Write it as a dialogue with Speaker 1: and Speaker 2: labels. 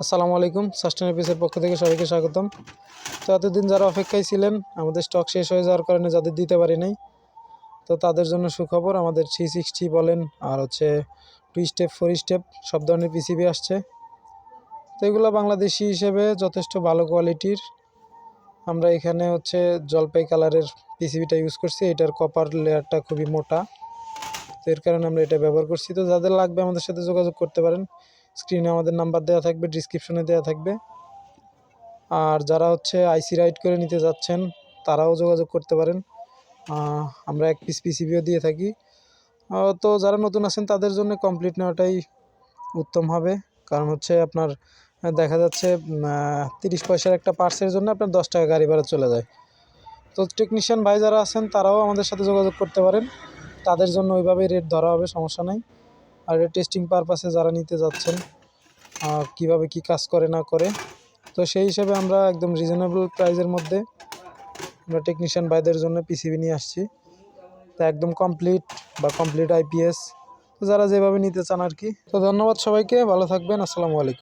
Speaker 1: আসসালামু আলাইকুম, সাস্টেন পিসের পক্ষ থেকে সবাইকে স্বাগতম। তো এতদিন যারা অপেক্ষায় ছিলেন, আমাদের স্টক শেষ হয়ে যাওয়ার কারণে যাদের দিতে পারি নাই, তো তাদের জন্য সুখবর। আমাদের 360 বলেন আর 2 স্টেপ 4 স্টেপ সব ধরনের পিসিবি আসছে। তো এগুলো বাংলাদেশি হিসেবে যথেষ্ট ভালো কোয়ালিটির। আমরা এখানে জলপাই কালারের পিসিবিটা ইউজ করছি। এটার কপার লেয়ারটা খুবই মোটা, তো এর কারণে আমরা এটা ব্যবহার করছি। তো যাদের লাগবে আমাদের সাথে যোগাযোগ করতে পারেন। স্ক্রিনে আমাদের নাম্বার দেওয়া থাকবে, ডিসক্রিপশনে দেওয়া থাকবে। আর যারা আইসি রাইড করে নিতে যাচ্ছেন তারাও যোগাযোগ করতে পারেন। আমরা এক পিস পিসিবিও দিয়ে থাকি। তো যারা নতুন আছেন তাদের জন্য কমপ্লিট নেওয়াটাই উত্তম হবে, কারণ আপনার দেখা যাচ্ছে 30 পয়সার একটা পার্টসের জন্য আপনার 10 টাকা গাড়ি ভাড়া চলে যায়। তো টেকনিশিয়ান ভাই যারা আছেন তারাও আমাদের সাথে যোগাযোগ করতে পারেন, তাদের জন্য ওইভাবেই রেট ধরা হবে, সমস্যা নাই। আর টেস্টিং পারপাসে যারা নিতে যাচ্ছেন কিভাবে কি কাজ করে না করে, তো সেই হিসাবে আমরা একদম রিজনেবল প্রাইসের মধ্যে আমরা টেকনিশিয়ান ভাইদের জন্য পিসিবি নিয়ে আসছি। তো একদম কমপ্লিট আইপিএস, তো যারা যেভাবে নিতে চান আর কি। তো ধন্যবাদ সবাইকে, ভালো থাকবেন, আসসালামু আলাইকুম।